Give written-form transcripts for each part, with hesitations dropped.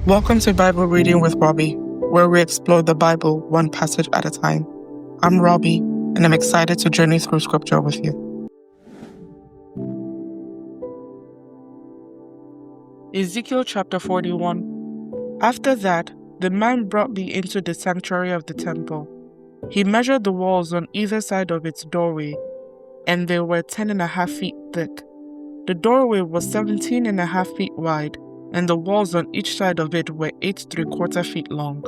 Welcome to Bible Reading with Robbie, where we explore the Bible one passage at a time. I'm Robbie, and I'm excited to journey through Scripture with you. Ezekiel chapter 41. After that, the man brought me into the sanctuary of the temple. He measured the walls on either side of its doorway, and they were 10.5 feet thick. The doorway was 17.5 feet wide, and the walls on each side of it were 8 3/4 feet long.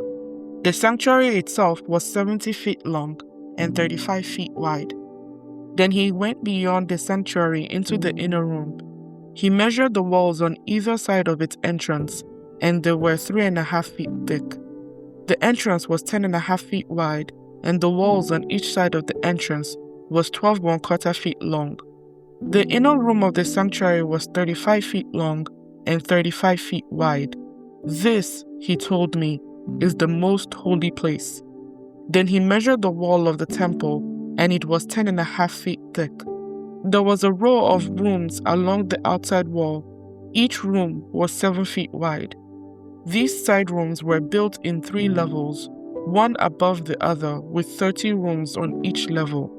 The sanctuary itself was 70 feet long and 35 feet wide. Then he went beyond the sanctuary into the inner room. He measured the walls on either side of its entrance, and they were 3.5 feet thick. The entrance was 10.5 feet wide, and the walls on each side of the entrance was 12 1/4 feet long. The inner room of the sanctuary was 35 feet long and 35 feet wide. This, he told me, is the most holy place. Then he measured the wall of the temple, and it was 10.5 feet thick. There was a row of rooms along the outside wall. Each room was 7 feet wide. These side rooms were built in 3 levels, one above the other, with 30 rooms on each level.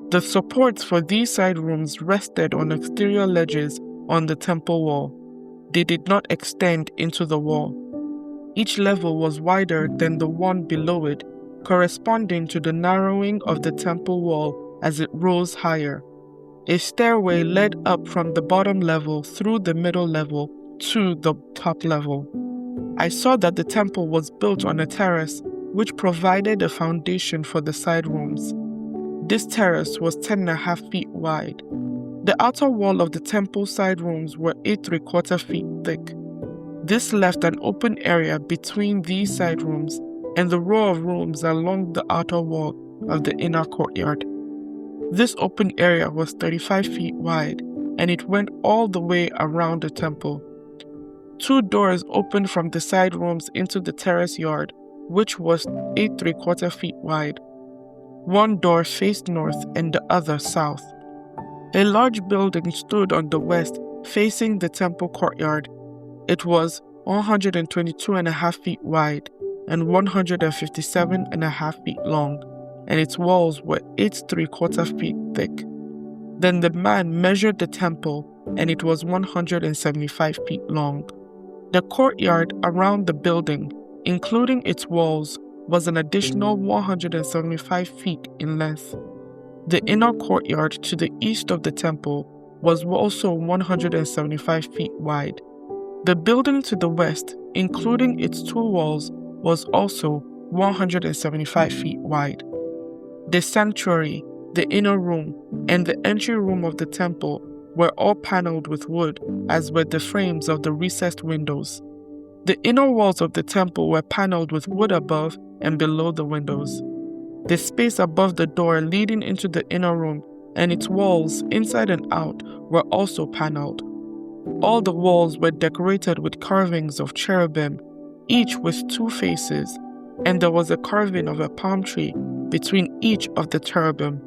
The supports for these side rooms rested on exterior ledges on the temple wall. They did not extend into the wall. Each level was wider than the one below it, corresponding to the narrowing of the temple wall as it rose higher. A stairway led up from the bottom level through the middle level to the top level. I saw that the temple was built on a terrace, which provided a foundation for the side rooms. This terrace was 10.5 feet wide. The outer wall of the temple side rooms were 8 3/4 feet thick. This left an open area between these side rooms and the row of rooms along the outer wall of the inner courtyard. This open area was 35 feet wide, and it went all the way around the temple. 2 doors opened from the side rooms into the terrace yard, which was 8 3/4 feet wide. One door faced north and the other south. A large building stood on the west, facing the temple courtyard. It was 122.5 feet wide and 157.5 feet long, and its walls were 8 3/4 feet thick. Then the man measured the temple, and it was 175 feet long. The courtyard around the building, including its walls, was an additional 175 feet in length. The inner courtyard to the east of the temple was also 175 feet wide. The building to the west, including its 2 walls, was also 175 feet wide. The sanctuary, the inner room, and the entry room of the temple were all paneled with wood, as were the frames of the recessed windows. The inner walls of the temple were paneled with wood above and below the windows. The space above the door leading into the inner room and its walls, inside and out, were also paneled. All the walls were decorated with carvings of cherubim, each with 2 faces, and there was a carving of a palm tree between each of the cherubim.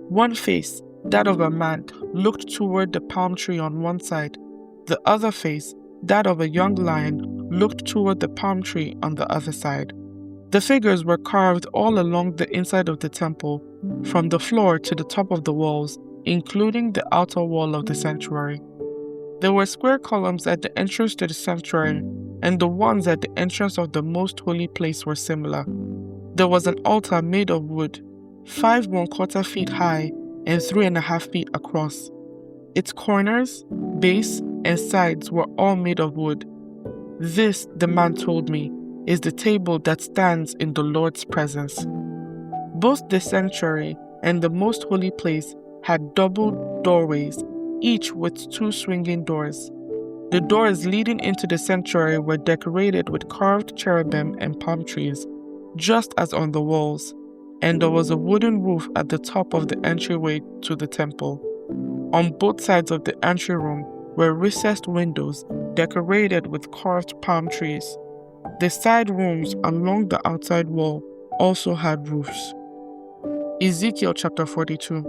One face, that of a man, looked toward the palm tree on one side. The other face, that of a young lion, looked toward the palm tree on the other side. The figures were carved all along the inside of the temple, from the floor to the top of the walls, including the outer wall of the sanctuary. There were square columns at the entrance to the sanctuary, and the ones at the entrance of the most holy place were similar. There was an altar made of wood, 5 1/4 feet high and 3.5 feet across. Its corners, base, and sides were all made of wood. This, the man told me, is the table that stands in the Lord's presence. Both the sanctuary and the most holy place had double doorways, each with 2 swinging doors. The doors leading into the sanctuary were decorated with carved cherubim and palm trees, just as on the walls, and there was a wooden roof at the top of the entryway to the temple. On both sides of the entry room were recessed windows decorated with carved palm trees. The side rooms along the outside wall also had roofs. Ezekiel chapter 42.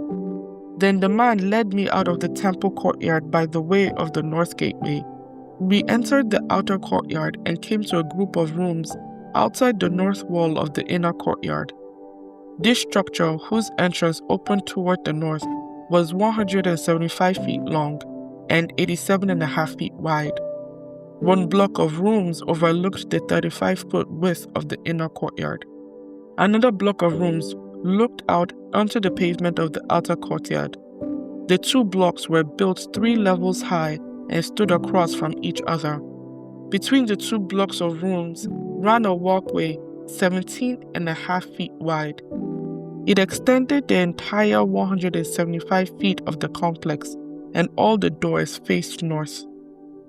Then the man led me out of the temple courtyard by the way of the north gateway. We entered the outer courtyard and came to a group of rooms outside the north wall of the inner courtyard. This structure, whose entrance opened toward the north, was 175 feet long and 87.5 feet wide. One block of rooms overlooked the 35-foot width of the inner courtyard. Another block of rooms looked out onto the pavement of the outer courtyard. The 2 blocks were built 3 levels high and stood across from each other. Between the 2 blocks of rooms ran a walkway 17.5 feet wide. It extended the entire 175 feet of the complex, and all the doors faced north.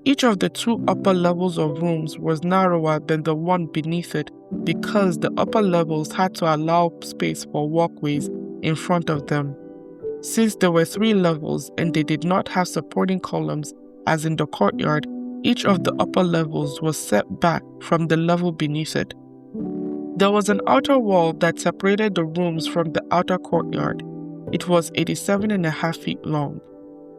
Each of the 2 upper levels of rooms was narrower than the one beneath it because the upper levels had to allow space for walkways in front of them. Since there were 3 levels and they did not have supporting columns as in the courtyard, each of the upper levels was set back from the level beneath it. There was an outer wall that separated the rooms from the outer courtyard. It was 87.5 feet long.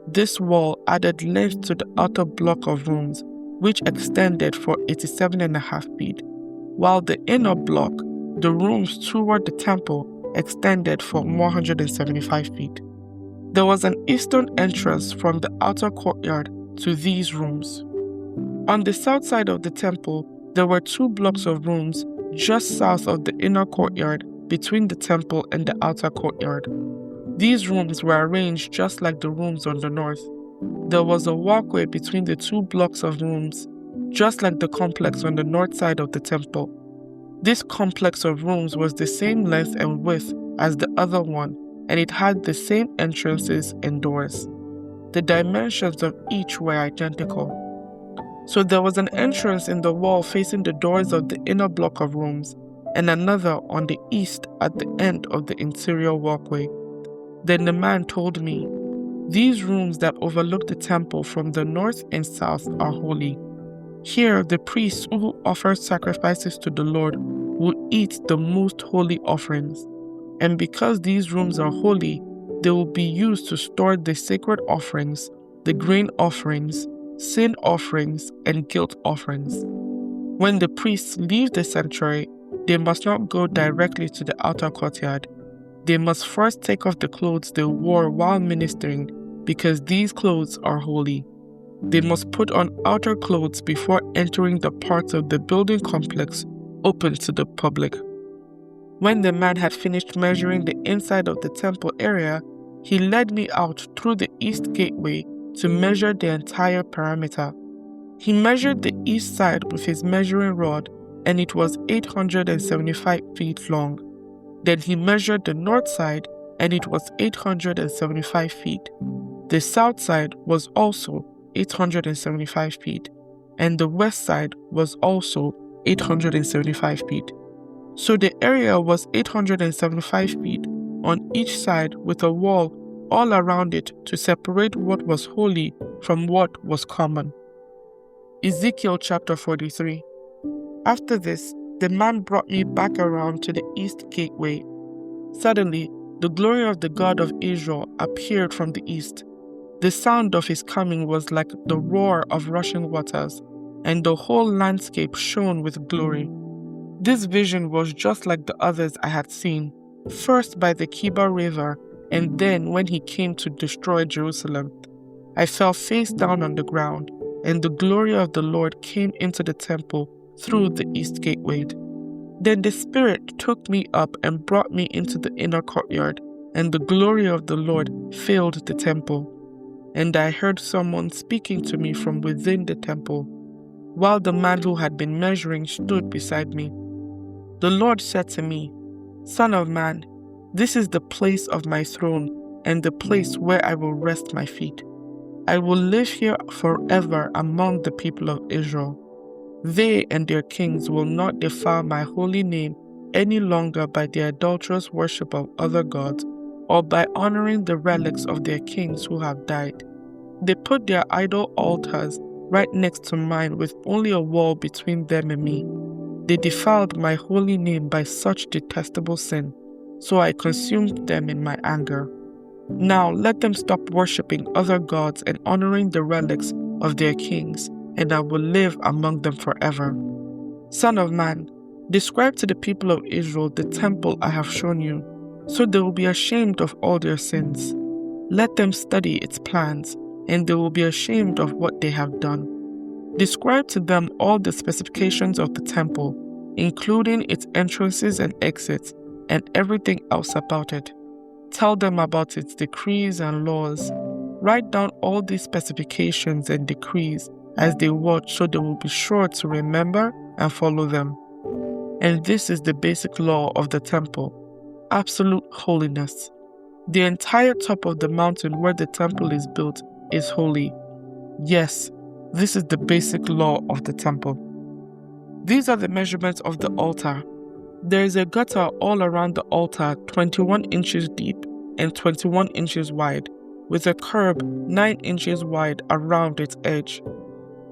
This wall added length to the outer block of rooms, which extended for 87.5 feet, while the inner block, the rooms toward the temple, extended for 175 feet. There was an eastern entrance from the outer courtyard to these rooms. On the south side of the temple, there were 2 blocks of rooms just south of the inner courtyard between the temple and the outer courtyard. These rooms were arranged just like the rooms on the north. There was a walkway between the 2 blocks of rooms, just like the complex on the north side of the temple. This complex of rooms was the same length and width as the other one, and it had the same entrances and doors. The dimensions of each were identical. So there was an entrance in the wall facing the doors of the inner block of rooms, and another on the east at the end of the interior walkway. Then the man told me, "These rooms that overlook the temple from the north and south are holy. Here the priests who offer sacrifices to the Lord will eat the most holy offerings. And because these rooms are holy, they will be used to store the sacred offerings, the grain offerings, sin offerings, and guilt offerings. When the priests leave the sanctuary, they must not go directly to the outer courtyard. They must first take off the clothes they wore while ministering, because these clothes are holy. They must put on outer clothes before entering the parts of the building complex open to the public." When the man had finished measuring the inside of the temple area, he led me out through the east gateway to measure the entire perimeter. He measured the east side with his measuring rod, and it was 875 feet long. Then he measured the north side, and it was 875 feet. The south side was also 875 feet, and the west side was also 875 feet. So the area was 875 feet on each side with a wall all around it to separate what was holy from what was common. Ezekiel chapter 43. After this, the man brought me back around to the east gateway. Suddenly, the glory of the God of Israel appeared from the east. The sound of his coming was like the roar of rushing waters, and the whole landscape shone with glory. This vision was just like the others I had seen, first by the Kibar River, and then when he came to destroy Jerusalem. I fell face down on the ground, and the glory of the Lord came into the temple through the east gateway. Then the Spirit took me up and brought me into the inner courtyard, and the glory of the Lord filled the temple. And I heard someone speaking to me from within the temple, while the man who had been measuring stood beside me. The Lord said to me, "Son of man, this is the place of my throne and the place where I will rest my feet. I will live here forever among the people of Israel. They and their kings will not defile my holy name any longer by their adulterous worship of other gods or by honoring the relics of their kings who have died. They put their idol altars right next to mine with only a wall between them and me. They defiled my holy name by such detestable sin, so I consumed them in my anger. Now let them stop worshipping other gods and honoring the relics of their kings, and I will live among them forever. Son of man, describe to the people of Israel the temple I have shown you, so they will be ashamed of all their sins. Let them study its plans, and they will be ashamed of what they have done. Describe to them all the specifications of the temple, including its entrances and exits, and everything else about it. Tell them about its decrees and laws. Write down all these specifications and decrees as they watch, so they will be sure to remember and follow them. And this is the basic law of the temple: absolute holiness. The entire top of the mountain where the temple is built is holy. Yes, this is the basic law of the temple. These are the measurements of the altar. There is a gutter all around the altar, 21 inches deep and 21 inches wide, with a curb 9 inches wide around its edge.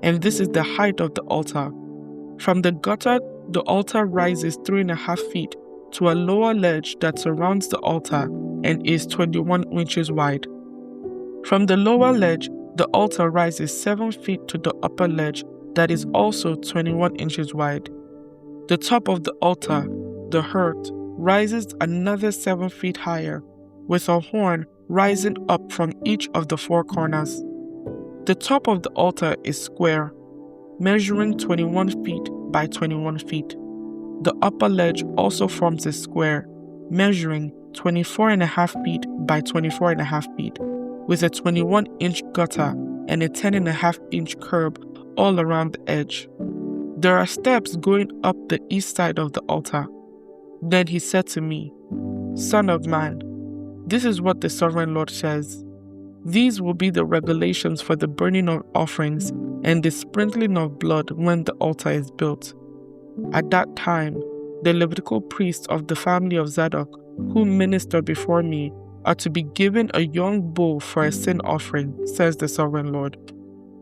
And this is the height of the altar. From the gutter, the altar rises 3.5 feet to a lower ledge that surrounds the altar and is 21 inches wide. From the lower ledge, the altar rises 7 feet to the upper ledge that is also 21 inches wide. The top of the altar, the hearth, rises another 7 feet higher, with a horn rising up from each of the 4 corners. The top of the altar is square, measuring 21 feet by 21 feet. The upper ledge also forms a square, measuring 24.5 feet by 24.5 feet, with a 21-inch gutter and a 10.5-inch curb all around the edge. There are steps going up the east side of the altar. Then he said to me, Son of man, this is what the Sovereign Lord says. These will be the regulations for the burning of offerings and the sprinkling of blood when the altar is built. At that time, the Levitical priests of the family of Zadok, who minister before me, are to be given a young bull for a sin offering, says the Sovereign Lord.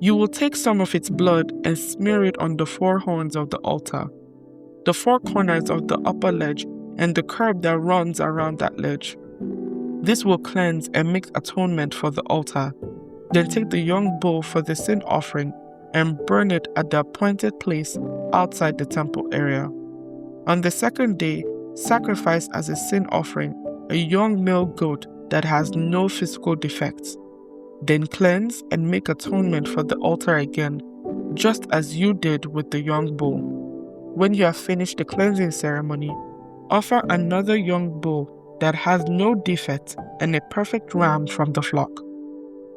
You will take some of its blood and smear it on the 4 horns of the altar, the 4 corners of the upper ledge, and the curb that runs around that ledge. This will cleanse and make atonement for the altar. Then take the young bull for the sin offering and burn it at the appointed place outside the temple area. On the 2nd day, sacrifice as a sin offering a young male goat that has no physical defects. Then cleanse and make atonement for the altar again, just as you did with the young bull. When you have finished the cleansing ceremony, offer another young bull that has no defect and a perfect ram from the flock.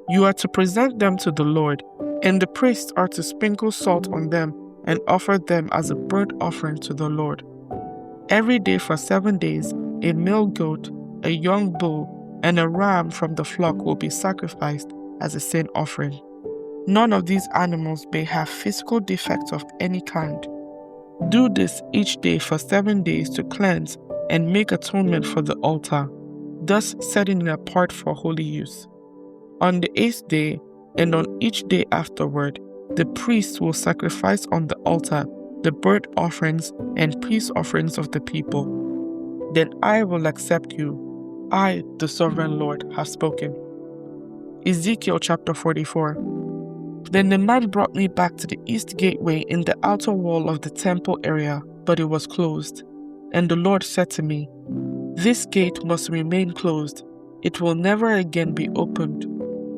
You are to present them to the Lord, and the priests are to sprinkle salt on them and offer them as a burnt offering to the Lord. Every day for 7 days, a male goat, a young bull, and a ram from the flock will be sacrificed as a sin offering. None of these animals may have physical defects of any kind. Do this each day for 7 days to cleanse and make atonement for the altar, thus setting it apart for holy use. On the 8th day, and on each day afterward, the priests will sacrifice on the altar the burnt offerings and peace offerings of the people. Then I will accept you. I, the Sovereign Lord, have spoken. Ezekiel chapter 44. Then the man brought me back to the east gateway in the outer wall of the temple area, but it was closed. And the Lord said to me, This gate must remain closed. It will never again be opened.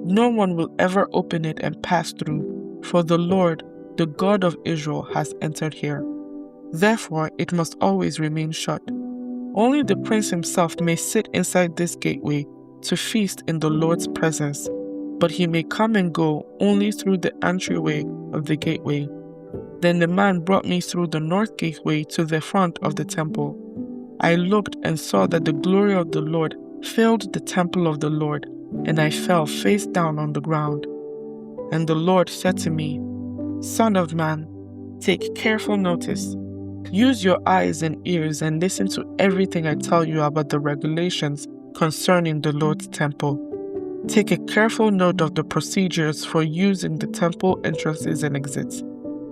No one will ever open it and pass through, for the Lord, the God of Israel, has entered here. Therefore, it must always remain shut. Only the prince himself may sit inside this gateway to feast in the Lord's presence, but he may come and go only through the entryway of the gateway. Then the man brought me through the north gateway to the front of the temple. I looked and saw that the glory of the Lord filled the temple of the Lord, and I fell face down on the ground. And the Lord said to me, Son of man, take careful notice. Use your eyes and ears and listen to everything I tell you about the regulations concerning the Lord's temple. Take a careful note of the procedures for using the temple entrances and exits,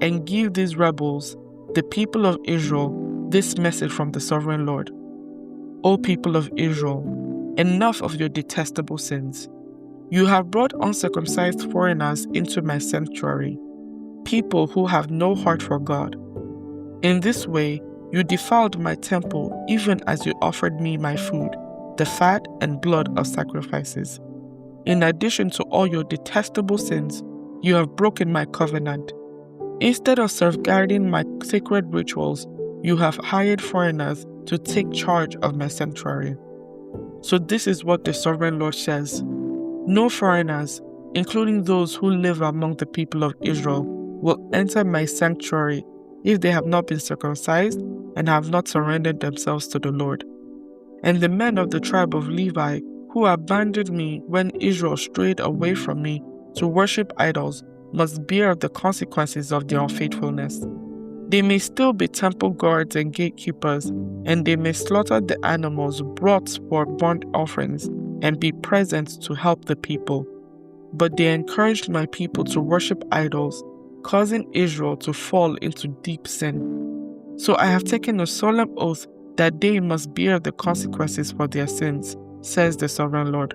and give these rebels, the people of Israel, this message from the Sovereign Lord. O people of Israel, enough of your detestable sins. You have brought uncircumcised foreigners into my sanctuary. people who have no heart for God. In this way, you defiled my temple even as you offered me my food, the fat and blood of sacrifices. In addition to all your detestable sins, you have broken my covenant. Instead of safeguarding my sacred rituals, you have hired foreigners to take charge of my sanctuary. So this is what the Sovereign Lord says: no foreigners, including those who live among the people of Israel, will enter my sanctuary if they have not been circumcised and have not surrendered themselves to the Lord. And the men of the tribe of Levi, who abandoned me when Israel strayed away from me to worship idols, must bear the consequences of their unfaithfulness. They may still be temple guards and gatekeepers, and they may slaughter the animals brought for burnt offerings and be present to help the people. But they encouraged my people to worship idols, causing Israel to fall into deep sin. So I have taken a solemn oath that they must bear the consequences for their sins, says the Sovereign Lord.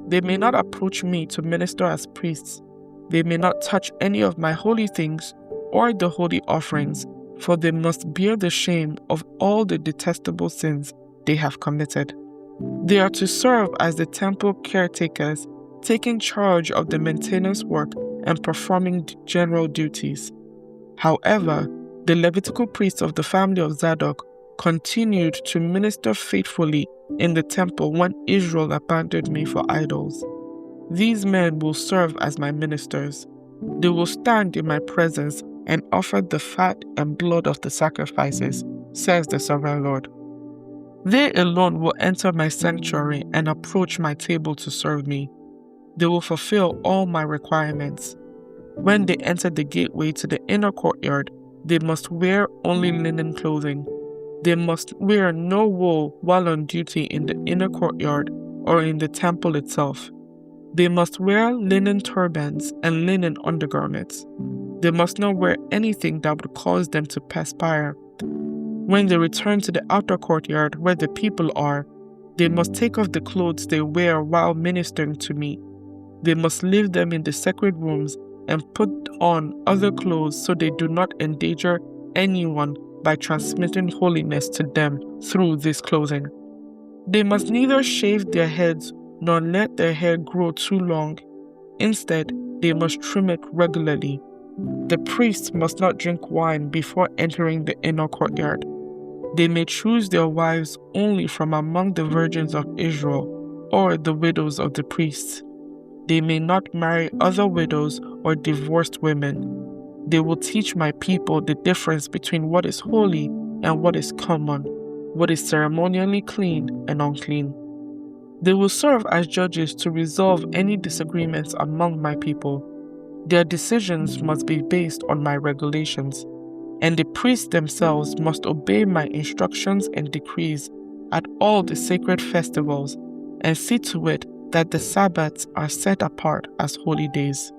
They may not approach me to minister as priests. They may not touch any of my holy things or the holy offerings, for they must bear the shame of all the detestable sins they have committed. They are to serve as the temple caretakers, taking charge of the maintenance work and performing general duties. However, the Levitical priests of the family of Zadok continued to minister faithfully in the temple when Israel abandoned me for idols. These men will serve as my ministers. They will stand in my presence and offer the fat and blood of the sacrifices, says the Sovereign Lord. They alone will enter my sanctuary and approach my table to serve me. They will fulfill all my requirements. When they enter the gateway to the inner courtyard, they must wear only linen clothing. They must wear no wool while on duty in the inner courtyard or in the temple itself. They must wear linen turbans and linen undergarments. They must not wear anything that would cause them to perspire. When they return to the outer courtyard where the people are, they must take off the clothes they wear while ministering to me. They must leave them in the sacred rooms and put on other clothes so they do not endanger anyone by transmitting holiness to them through this clothing. They must neither shave their heads nor let their hair grow too long. Instead, they must trim it regularly. The priests must not drink wine before entering the inner courtyard. They may choose their wives only from among the virgins of Israel or the widows of the priests. They may not marry other widows or divorced women. They will teach my people the difference between what is holy and what is common, what is ceremonially clean and unclean. They will serve as judges to resolve any disagreements among my people. Their decisions must be based on my regulations, and the priests themselves must obey my instructions and decrees at all the sacred festivals and see to it that the Sabbaths are set apart as holy days.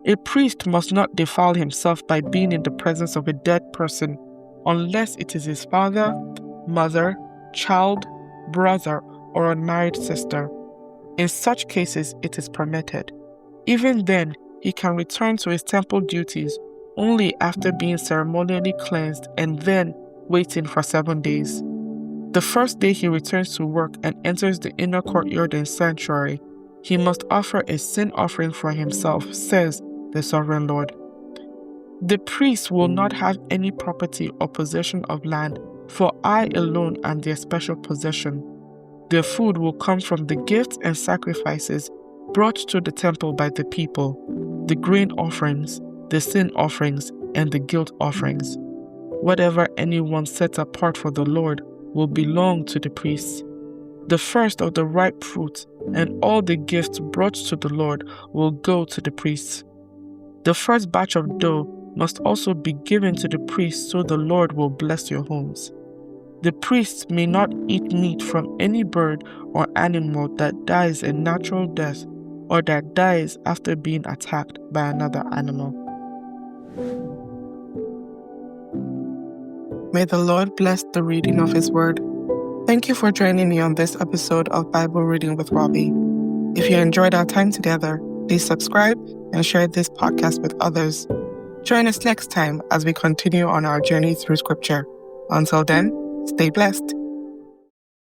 A priest must not defile himself by being in the presence of a dead person unless it is his father, mother, child, brother, or unmarried sister. In such cases, it is permitted. Even then, he can return to his temple duties only after being ceremonially cleansed and then waiting for 7 days. The first day he returns to work and enters the inner courtyard and sanctuary, he must offer a sin offering for himself, says the Sovereign Lord. The priest will not have any property or possession of land, for I alone am their special possession. Their food will come from the gifts and sacrifices brought to the temple by the people, the grain offerings, the sin offerings, and the guilt offerings. Whatever anyone sets apart for the Lord will belong to the priests. The first of the ripe fruit and all the gifts brought to the Lord will go to the priests. The first batch of dough must also be given to the priests, so the Lord will bless your homes. The priests may not eat meat from any bird or animal that dies a natural death or that dies after being attacked by another animal. May the Lord bless the reading of His Word. Thank you for joining me on this episode of Bible Reading with Robbie. If you enjoyed our time together, please subscribe and share this podcast with others. Join us next time as we continue on our journey through Scripture. Until then, stay blessed.